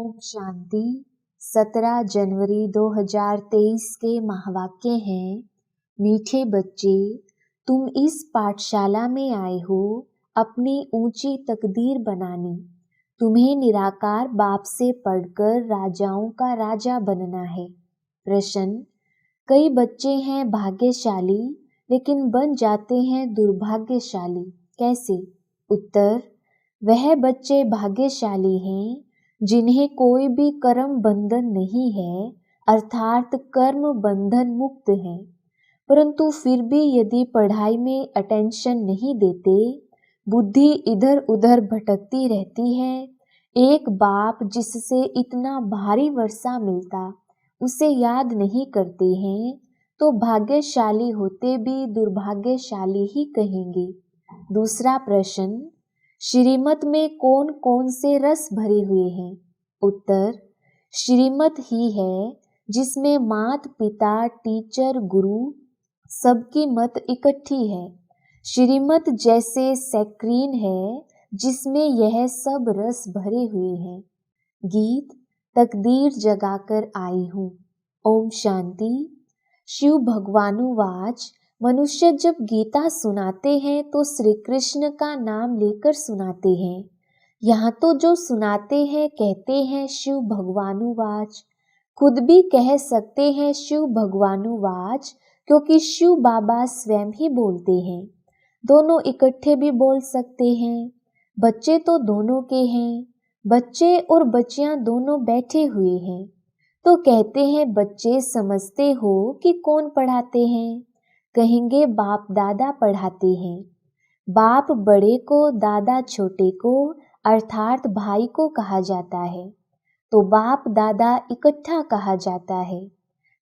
ओम शांति। 17 जनवरी 2023 के महावाक्य हैं, मीठे बच्चे, तुम इस पाठशाला में आए हो अपनी ऊंची तकदीर बनाने। तुम्हें निराकार बाप से पढ़कर राजाओं का राजा बनना है। प्रश्न, कई बच्चे हैं भाग्यशाली लेकिन बन जाते हैं दुर्भाग्यशाली, कैसे? उत्तर, वह बच्चे भाग्यशाली हैं जिन्हें कोई भी कर्म बंधन नहीं है, अर्थात कर्म बंधन मुक्त हैं, परंतु फिर भी यदि पढ़ाई में अटेंशन नहीं देते, बुद्धि इधर उधर भटकती रहती है, एक बाप जिससे इतना भारी वर्षा मिलता उसे याद नहीं करते हैं, तो भाग्यशाली होते भी दुर्भाग्यशाली ही कहेंगे। दूसरा प्रश्न, श्रीमत में कौन कौन से रस भरे हुए हैं? उत्तर, श्रीमत ही है जिसमें मात पिता टीचर गुरु सबकी मत इकट्ठी है। श्रीमत जैसे सैक्रीन है जिसमें यह सब रस भरे हुए हैं। गीत, तकदीर जगाकर आई हूँ। ओम शांति। शिव भगवानुवाच, मनुष्य जब गीता सुनाते हैं तो श्री कृष्ण का नाम लेकर सुनाते हैं। यहाँ तो जो सुनाते हैं कहते हैं शिव भगवानुवाच। खुद भी कह सकते हैं शिव भगवानुवाच, क्योंकि शिव बाबा स्वयं ही बोलते हैं। दोनों इकट्ठे भी बोल सकते हैं। बच्चे तो दोनों के हैं, बच्चे और बच्चियां दोनों बैठे हुए हैं, तो कहते हैं बच्चे समझते हो कि कौन पढ़ाते हैं? कहेंगे बाप दादा पढ़ाते हैं। बाप बड़े को, दादा छोटे को, अर्थात भाई को कहा जाता है, तो बाप दादा इकट्ठा कहा जाता है।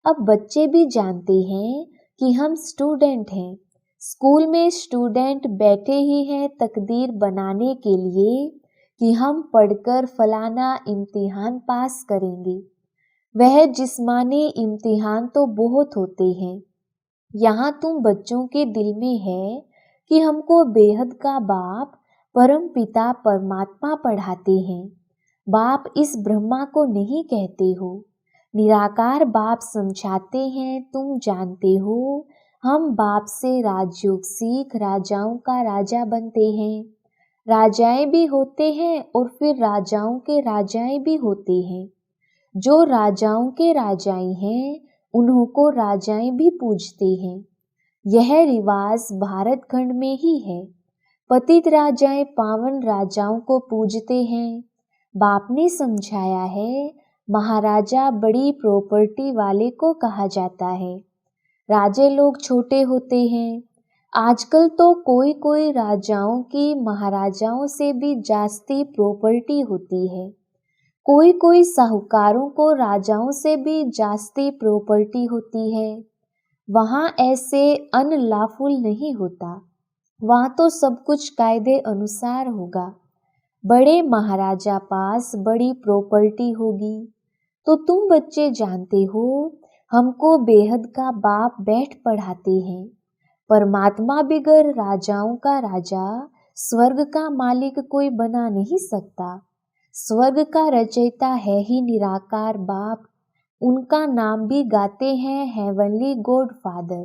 अब बच्चे भी जानते हैं कि हम स्टूडेंट हैं। स्कूल में स्टूडेंट बैठे ही हैं तकदीर बनाने के लिए कि हम पढ़कर फलाना इम्तिहान पास करेंगे। वह जिस्मानी इम्तिहान तो बहुत होते हैं। यहाँ तुम बच्चों के दिल में है कि हमको बेहद का बाप परम पिता परमात्मा पढ़ाते हैं। बाप इस ब्रह्मा को नहीं कहते हो, निराकार बाप समझाते हैं। तुम जानते हो हम बाप से राजयोग सीख राजाओं का राजा बनते हैं। राजाएं भी होते हैं और फिर राजाओं के राजाएं भी होते हैं। जो राजाओं के राजाएं हैं उन्हों को राजाएं भी पूजते हैं। यह रिवाज भारत खंड में ही है। पतित राजाएं पावन राजाओं को पूजते हैं। बाप ने समझाया है, महाराजा बड़ी प्रॉपर्टी वाले को कहा जाता है। राजे लोग छोटे होते हैं। आजकल तो कोई कोई राजाओं की महाराजाओं से भी जास्ती प्रॉपर्टी होती है। कोई कोई साहूकारों को राजाओं से भी जास्ती प्रॉपर्टी होती है। वहाँ ऐसे अनलॉफुल नहीं होता, वहाँ तो सब कुछ कायदे अनुसार होगा। बड़े महाराजा पास बड़ी प्रॉपर्टी होगी। तो तुम बच्चे जानते हो हमको बेहद का बाप बैठ पढ़ाते हैं। परमात्मा बिगर राजाओं का राजा, स्वर्ग का मालिक कोई बना नहीं सकता। स्वर्ग का रचयिता है ही निराकार बाप। उनका नाम भी गाते हैं हेवनली गॉड फादर।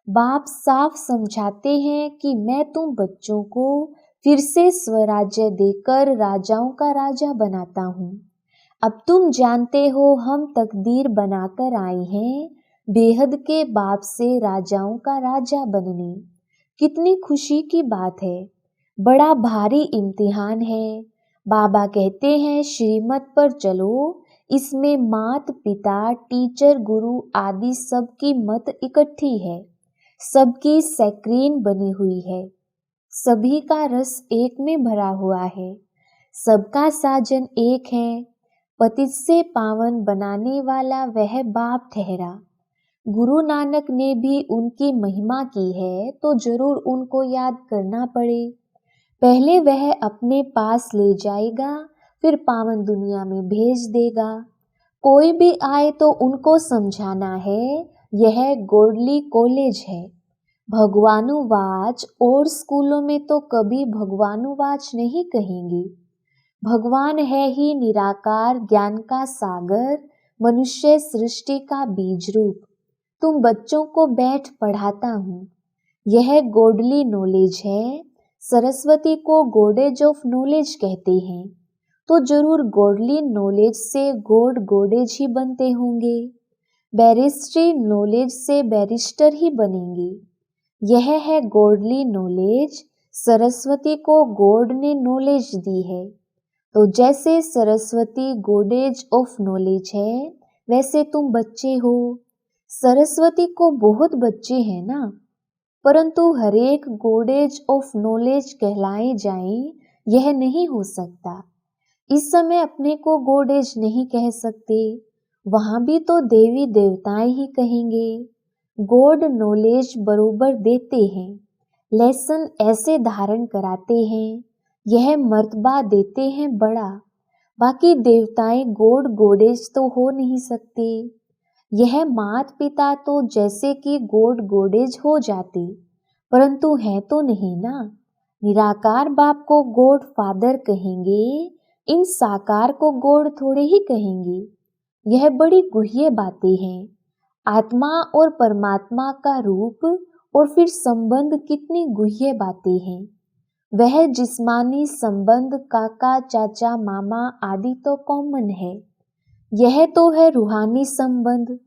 बाप साफ समझाते हैं कि मैं तुम बच्चों को फिर से स्वराज्य देकर राजाओं का राजा बनाता हूँ। अब तुम जानते हो हम तकदीर बनाकर आए हैं बेहद के बाप से राजाओं का राजा बनने। कितनी खुशी की बात है। बड़ा भारी इम्तिहान है। बाबा कहते हैं श्रीमत पर चलो, इसमें मात पिता टीचर गुरु आदि सबकी मत इकट्ठी है, सबकी सैक्रीन बनी हुई है, सभी का रस एक में भरा हुआ है, सबका साजन एक है। पतित से पावन बनाने वाला वह बाप ठहरा। गुरु नानक ने भी उनकी महिमा की है तो जरूर उनको याद करना पड़े। पहले वह अपने पास ले जाएगा, फिर पावन दुनिया में भेज देगा। कोई भी आए तो उनको समझाना है यह गोडली कॉलेज है। भगवानुवाच और स्कूलों में तो कभी भगवानुवाच नहीं कहेंगे। भगवान है ही निराकार ज्ञान का सागर, मनुष्य सृष्टि का बीज रूप। तुम बच्चों को बैठ पढ़ाता हूँ, यह गॉडली नॉलेज है। सरस्वती को गॉडेज ऑफ नॉलेज कहते हैं, तो जरूर गॉडली नॉलेज से गॉड गॉडेज ही बनते होंगे। बैरिस्ट्री नॉलेज से बैरिस्टर ही बनेंगे। यह है गॉडली नॉलेज। सरस्वती को गॉड ने नॉलेज दी है, तो जैसे सरस्वती गॉडेज ऑफ नॉलेज है, वैसे तुम बच्चे हो। सरस्वती को बहुत बच्चे हैं ना, परंतु हरेक गॉडेज ऑफ नॉलेज कहलाए जाएं, यह नहीं हो सकता। इस समय अपने को गॉडेज नहीं कह सकते, वहां भी तो देवी देवताएं ही कहेंगे। गॉड नॉलेज बरोबर देते हैं, लेसन ऐसे धारण कराते हैं, यह मर्तबा देते हैं बड़ा। बाकी देवताएं गॉड गॉडेज तो हो नहीं सकते। यह मात पिता तो जैसे कि गॉड गॉडेज हो जाते, परंतु है तो नहीं ना। निराकार बाप को गॉड फादर कहेंगे, इन साकार को गॉड थोड़े ही कहेंगे। यह बड़ी गुह्य बातें हैं। आत्मा और परमात्मा का रूप और फिर संबंध कितनी गुह्य बातें हैं। वह जिस्मानी संबंध काका चाचा मामा आदि तो कॉमन है, यह तो है रूहानी संबंध।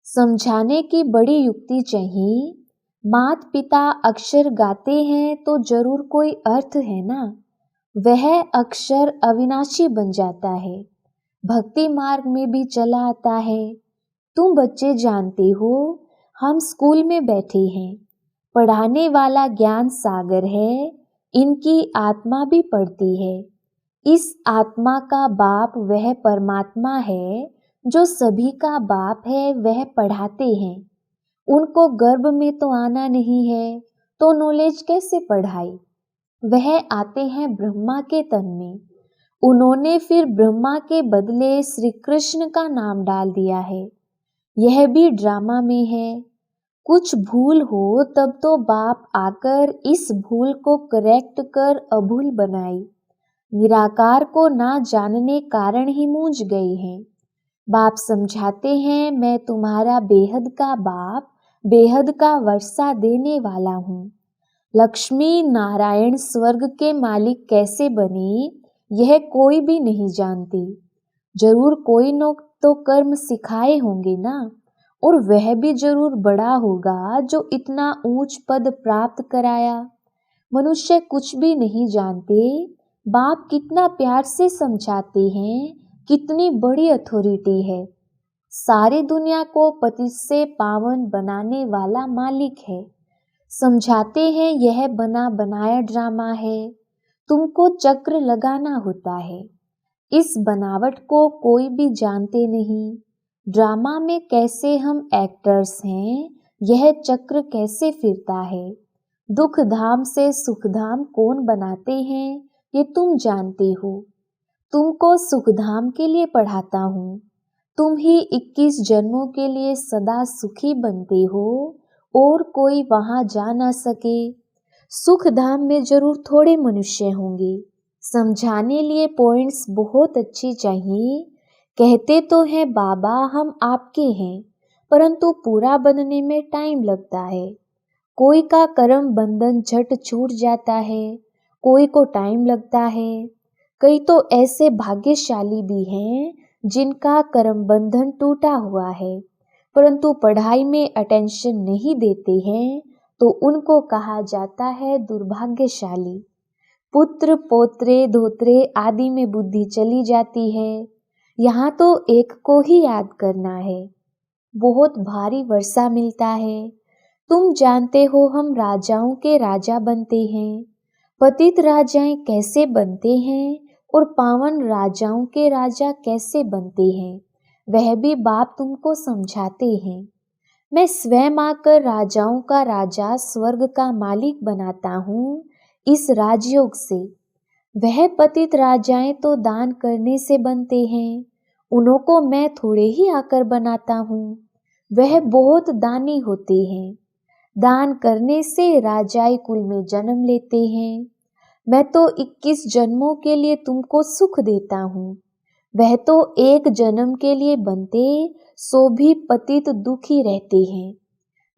समझाने की बड़ी युक्ति चाहिए। मात पिता अक्षर गाते हैं तो जरूर कोई अर्थ है ना, वह अक्षर अविनाशी बन जाता है, भक्ति मार्ग में भी चला आता है। तुम बच्चे जानते हो, हम स्कूल में बैठे हैं, पढ़ाने वाला ज्ञान सागर है, इनकी आत्मा भी पढ़ती है। इस आत्मा का बाप वह परमात्मा है, जो सभी का बाप है, वह पढ़ाते हैं। उनको गर्भ में तो आना नहीं है, तो नॉलेज कैसे पढ़ाई। वह आते हैं ब्रह्मा के तन में, उन्होंने फिर ब्रह्मा के बदले श्री कृष्ण का नाम डाल दिया है। यह भी ड्रामा में है। कुछ भूल हो तब तो बाप आकर इस भूल को करेक्ट कर अभूल बनाई। निराकार को ना जानने कारण ही मूंझ गए हैं। बाप समझाते हैं, मैं तुम्हारा बेहद का बाप, बेहद का वर्षा देने वाला हूँ। लक्ष्मी नारायण स्वर्ग के मालिक कैसे बने, यह कोई भी नहीं जानती। जरूर कोई न तो कर्म सिखाए होंगे ना, और वह भी जरूर बड़ा होगा जो इतना ऊंच पद प्राप्त कराया। मनुष्य कुछ भी नहीं जानते। बाप कितना प्यार से समझाते हैं, कितनी बड़ी अथॉरिटी है। सारी दुनिया को पतित से पावन बनाने वाला मालिक है। समझाते हैं यह बना बनाया ड्रामा है, तुमको चक्र लगाना होता है। इस बनावट को कोई भी जानते नहीं। ड्रामा में कैसे हम एक्टर्स हैं, यह चक्र कैसे फिरता है। दुख धाम से सुख धाम कौन बनाते हैं, ये तुम जानते हो। तुमको सुख धाम के लिए पढ़ाता हूँ, तुम ही 21 जन्मों के लिए सदा सुखी बनते हो, और कोई वहां जा ना सके। सुख धाम में जरूर थोड़े मनुष्य होंगे। समझाने लिए पॉइंट्स बहुत अच्छे चाहिए। कहते तो हैं बाबा हम आपके हैं, परंतु पूरा बनने में टाइम लगता है। कोई का कर्म बंधन झट छूट जाता है, कोई को टाइम लगता है। कई तो ऐसे भाग्यशाली भी हैं जिनका कर्म बंधन टूटा हुआ है, परंतु पढ़ाई में अटेंशन नहीं देते हैं, तो उनको कहा जाता है दुर्भाग्यशाली। पुत्र पोत्रे धोत्रे आदि में बुद्धि चली जाती है। यहाँ तो एक को ही याद करना है। बहुत भारी वर्षा मिलता है। तुम जानते हो हम राजाओं के राजा बनते हैं। पतित राजाएं कैसे बनते हैं और पावन राजाओं के राजा कैसे बनते हैं, वह भी बाप तुमको समझाते हैं। मैं स्वयं आकर राजाओं का राजा स्वर्ग का मालिक बनाता हूँ इस राजयोग से। वह पतित राजाएं तो दान करने से बनते हैं, उन्हों को मैं थोड़े ही आकर बनाता हूँ। वह बहुत दानी होते हैं, दान करने से राजाई कुल में जन्म लेते हैं। मैं तो 21 जन्मों के लिए तुमको सुख देता हूँ। वह तो एक जन्म के लिए बनते, सो भी पतित दुखी रहते हैं।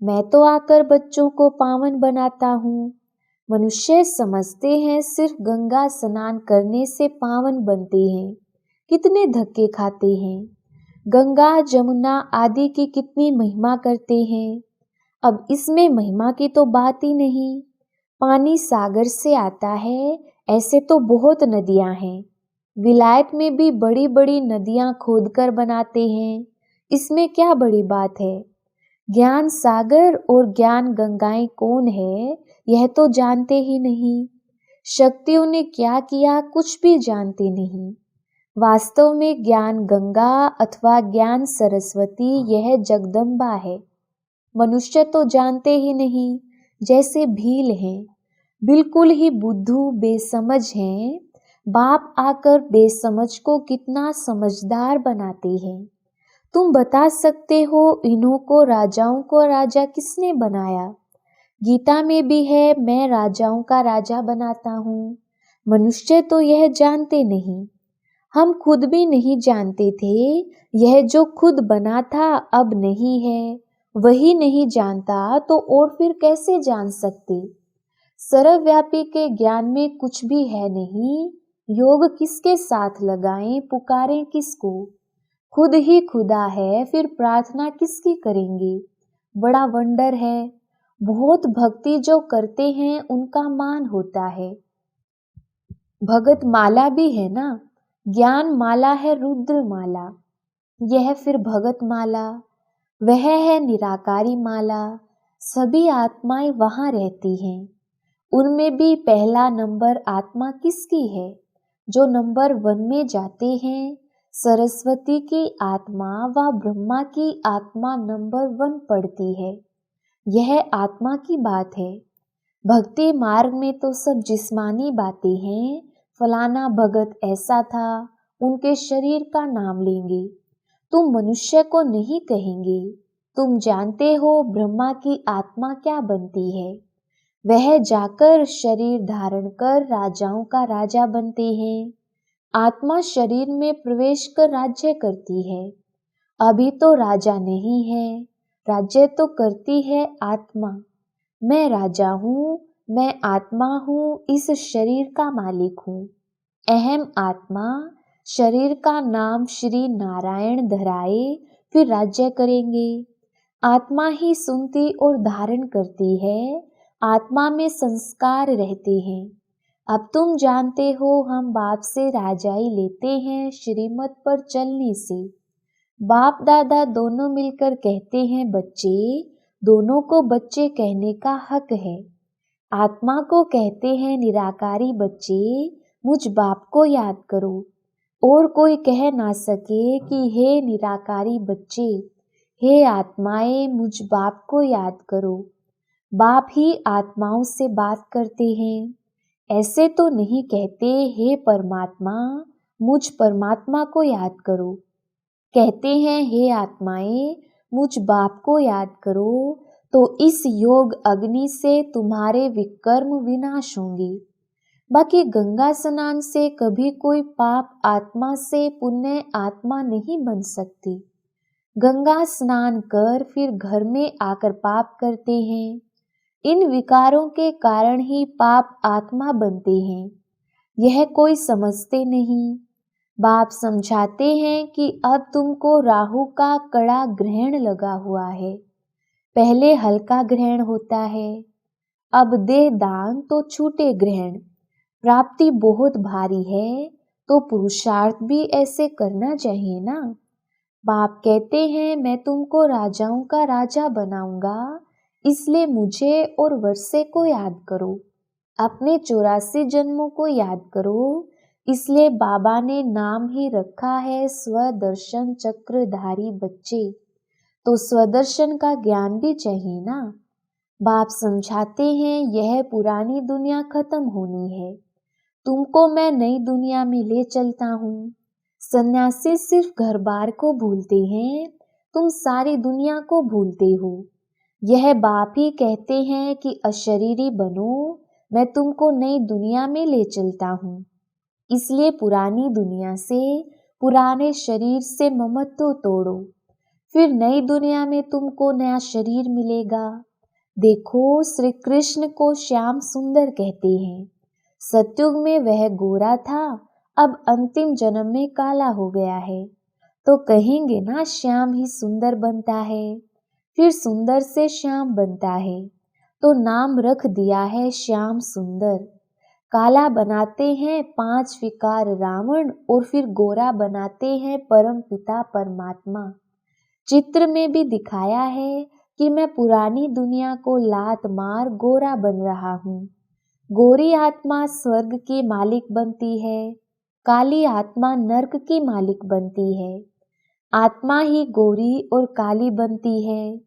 मैं तो आकर बच्चों को पावन बनाता हूँ। मनुष्य समझते हैं सिर्फ गंगा स्नान करने से पावन बनते हैं। कितने धक्के खाते हैं। गंगा जमुना आदि की कितनी महिमा करते हैं। अब इसमें महिमा की तो बात ही नहीं। पानी सागर से आता है, ऐसे तो बहुत नदियां हैं। विलायत में भी बड़ी बड़ी नदियां खोदकर बनाते हैं। इसमें क्या बड़ी बात है। ज्ञान सागर और ज्ञान गंगाएं कौन है, यह तो जानते ही नहीं। शक्तियों ने क्या किया, कुछ भी जानते नहीं। वास्तव में ज्ञान गंगा अथवा ज्ञान सरस्वती यह जगदम्बा है। मनुष्य तो जानते ही नहीं, जैसे भील हैं, बिल्कुल ही बुद्धू बेसमझ हैं। बाप आकर बेसमझ को कितना समझदार बनाते हैं। तुम बता सकते हो इन्हों को राजाओं को राजा किसने बनाया। गीता में भी है, मैं राजाओं का राजा बनाता हूँ। मनुष्य तो यह जानते नहीं। हम खुद भी नहीं जानते थे। यह जो खुद बना था अब नहीं है, वही नहीं जानता तो और फिर कैसे जान सकते। सर्वव्यापी के ज्ञान में कुछ भी है नहीं। योग किसके साथ लगाएं, पुकारें किसको। खुद ही खुदा है, फिर प्रार्थना किसकी करेंगे। बड़ा वंडर है। बहुत भक्ति जो करते हैं उनका मान होता है। भगत माला भी है ना। ज्ञान माला है रुद्र माला। यह फिर भगत माला। वह है निराकारी माला। सभी आत्माएं वहां रहती हैं। उनमें भी पहला नंबर आत्मा किसकी है। जो नंबर 1 में जाते हैं, सरस्वती की आत्मा व ब्रह्मा की आत्मा नंबर 1 पढ़ती है। यह आत्मा की बात है। भक्ति मार्ग में तो सब जिस्मानी बातें हैं। फलाना भगत ऐसा था, उनके शरीर का नाम लेंगे। तुम मनुष्य को नहीं कहेंगे। तुम जानते हो ब्रह्मा की आत्मा क्या बनती है। वह जाकर शरीर धारण कर राजाओं का राजा बनते हैं। आत्मा शरीर में प्रवेश कर राज्य करती है। अभी तो राजा नहीं है, राज्य तो करती है आत्मा। मैं राजा हूँ, मैं आत्मा हूँ, इस शरीर का मालिक हूँ। अहम आत्मा शरीर का नाम श्री नारायण धराए, फिर राज्य करेंगे। आत्मा ही सुनती और धारण करती है। आत्मा में संस्कार रहते हैं। अब तुम जानते हो हम बाप से राजाई लेते हैं श्रीमत पर चलने से। बाप दादा दोनों मिलकर कहते हैं बच्चे, दोनों को बच्चे कहने का हक है। आत्मा को कहते हैं निराकारी बच्चे, मुझ बाप को याद करो। और कोई कह ना सके कि हे निराकारी बच्चे, हे आत्माएं मुझ बाप को याद करो। बाप ही आत्माओं से बात करते हैं। ऐसे तो नहीं कहते हे परमात्मा, मुझ परमात्मा को याद करो। कहते हैं हे आत्माएं मुझ बाप को याद करो, तो इस योग अग्नि से तुम्हारे विकर्म विनाश होंगे। बाकी गंगा स्नान से कभी कोई पाप आत्मा से पुण्य आत्मा नहीं बन सकती। गंगा स्नान कर फिर घर में आकर पाप करते हैं। इन विकारों के कारण ही पाप आत्मा बनते हैं। यह कोई समझते नहीं। बाप समझाते हैं कि अब तुमको राहु का कड़ा ग्रहण लगा हुआ है। पहले हल्का ग्रहण होता है, अब देह दान तो छूटे ग्रहण। प्राप्ति बहुत भारी है, तो पुरुषार्थ भी ऐसे करना चाहिए ना। बाप कहते हैं मैं तुमको राजाओं का राजा बनाऊंगा, इसलिए मुझे और वर्षे को याद करो। अपने 84 जन्मों को याद करो। इसलिए बाबा ने नाम ही रखा है स्वदर्शन चक्रधारी बच्चे। तो स्वदर्शन का ज्ञान भी चाहिए ना। बाप समझाते हैं यह पुरानी दुनिया खत्म होनी है, तुमको मैं नई दुनिया में ले चलता हूँ। सन्यासी सिर्फ घर बार को भूलते हैं, तुम सारी दुनिया को भूलते हो। यह बाप ही कहते हैं कि अशरीरी बनो, मैं तुमको नई दुनिया में ले चलता हूँ। इसलिए पुरानी दुनिया से, पुराने शरीर से ममत्व तोड़ो, फिर नई दुनिया में तुमको नया शरीर मिलेगा। देखो, श्री कृष्ण को श्याम सुंदर कहते हैं। सतयुग में वह गोरा था, अब अंतिम जन्म में काला हो गया है, तो कहेंगे ना श्याम ही सुंदर बनता है। फिर सुंदर से श्याम बनता है, तो नाम रख दिया है श्याम सुंदर। काला बनाते हैं 5 विकार रावण, और फिर गोरा बनाते हैं परम पिता परमात्मा। चित्र में भी दिखाया है कि मैं पुरानी दुनिया को लात मार गोरा बन रहा हूँ। गोरी आत्मा स्वर्ग की मालिक बनती है, काली आत्मा नरक की मालिक बनती है। आत्मा ही गोरी और काली बनती है।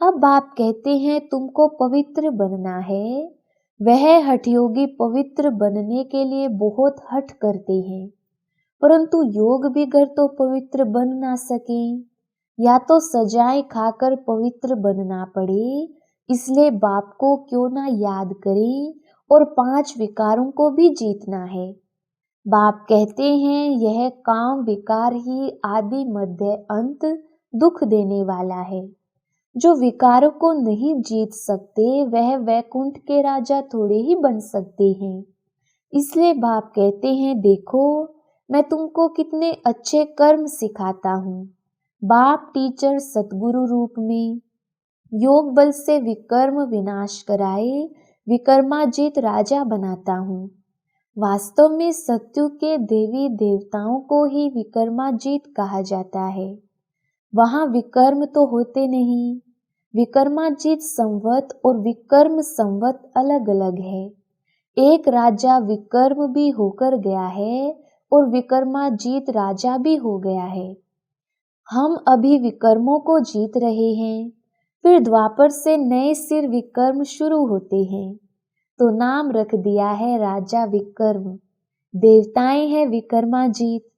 अब आप कहते हैं तुमको पवित्र बनना है। वह हठयोगी पवित्र बनने के लिए बहुत हठ करते हैं, परंतु योग बिगर तो पवित्र बन ना सके। या तो सजाएं खाकर पवित्र बनना पड़े, इसलिए बाप को क्यों ना याद करें और 5 विकारों को भी जीतना है। बाप कहते हैं यह काम विकार ही आदि मध्य अंत दुख देने वाला है। जो विकारों को नहीं जीत सकते वह वैकुंठ के राजा थोड़े ही बन सकते हैं। इसलिए बाप कहते हैं देखो, मैं तुमको कितने अच्छे कर्म सिखाता हूँ। बाप टीचर सतगुरु रूप में योग बल से विकर्म विनाश कराए विकर्माजीत राजा बनाता हूँ। वास्तव में सत्यु के देवी देवताओं को ही विकर्माजीत कहा जाता है। वहाँ विकर्म तो होते नहीं। विकर्माजीत संवत और विकर्म संवत अलग अलग है। एक राजा विकर्म भी होकर गया है और विकर्माजीत राजा भी हो गया है। हम अभी विकर्मों को जीत रहे हैं, फिर द्वापर से नए सिर विकर्म शुरू होते हैं, तो नाम रख दिया है राजा विकर्म। देवताएं हैं विकर्माजीत।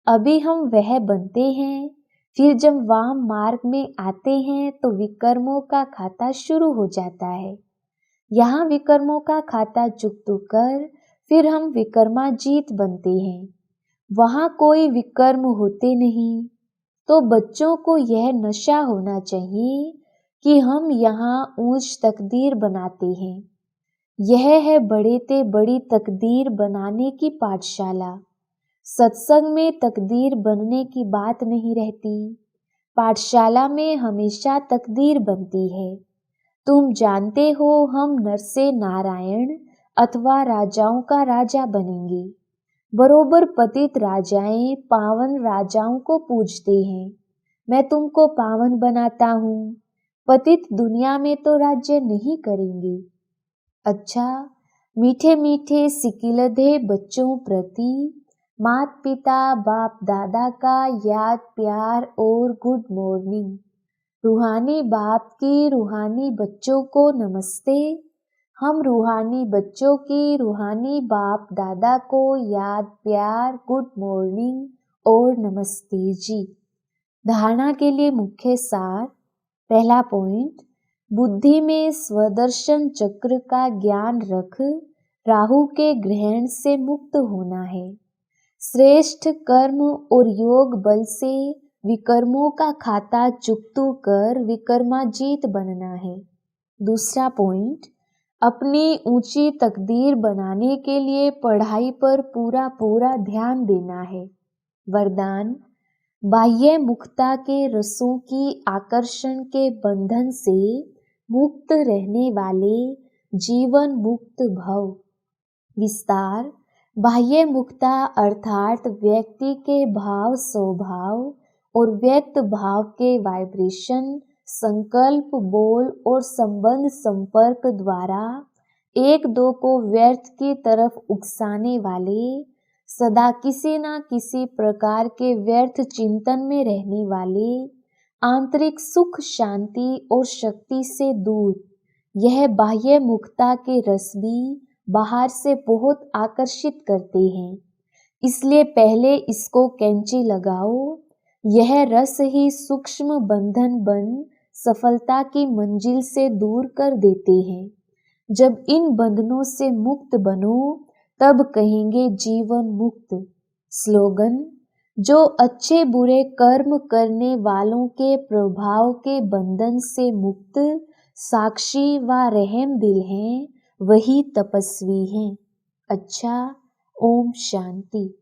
अभी हम वह बनते हैं, फिर जब वाम मार्ग में आते हैं तो विकर्मों का खाता शुरू हो जाता है। यहाँ विकर्मों का खाता चुकतू कर फिर हम विकर्माजीत बनते हैं। वहाँ कोई विकर्म होते नहीं। तो बच्चों को यह नशा होना चाहिए कि हम यहाँ ऊंच तकदीर बनाते हैं। यह है बड़े ते बड़ी तकदीर बनाने की पाठशाला। सत्संग में तकदीर बनने की बात नहीं रहती, पाठशाला में हमेशा तकदीर बनती है। तुम जानते हो हम नर से नारायण अथवा राजाओं का राजा बनेंगे। बरोबर पतित राजाएं पावन राजाओं को पूजते हैं। मैं तुमको पावन बनाता हूँ। पतित दुनिया में तो राज्य नहीं करेंगे। अच्छा, मीठे मीठे सिकिलधे बच्चों प्रति माता पिता बाप दादा का याद प्यार और गुड मॉर्निंग। रूहानी बाप की रूहानी बच्चों को नमस्ते। हम रूहानी बच्चों की रूहानी बाप दादा को याद प्यार गुड मॉर्निंग और नमस्ते जी। धारणा के लिए मुख्य सार। पहला पॉइंट, बुद्धि में स्वदर्शन चक्र का ज्ञान रख राहु के ग्रहण से मुक्त होना है। श्रेष्ठ कर्म और योग बल से विकर्मों का खाता चुकतू कर विकर्माजीत बनना है। दूसरा पॉइंट, अपनी ऊंची तकदीर बनाने के लिए पढ़ाई पर पूरा पूरा ध्यान देना है। वरदान, बाह्य मुक्ता के रसों की आकर्षण के बंधन से मुक्त रहने वाले जीवन मुक्त भव। विस्तार, बाह्य मुक्ता अर्थात व्यक्ति के भाव स्वभाव और व्यक्त भाव के वाइब्रेशन संकल्प बोल और संबंध संपर्क द्वारा एक दो को व्यर्थ की तरफ उकसाने वाले, सदा किसी न किसी प्रकार के व्यर्थ चिंतन में रहने वाले, आंतरिक सुख शांति और शक्ति से दूर, यह बाह्य मुक्ता के रस भी बाहर से बहुत आकर्षित करते हैं। इसलिए पहले इसको कैंची लगाओ। यह रस ही सूक्ष्म बंधन बन सफलता की मंजिल से दूर कर देते हैं। जब इन बंधनों से मुक्त बनो तब कहेंगे जीवन मुक्त। स्लोगन, जो अच्छे बुरे कर्म करने वालों के प्रभाव के बंधन से मुक्त साक्षी व रहम दिल हैं, वही तपस्वी हैं। अच्छा, ओम शांति।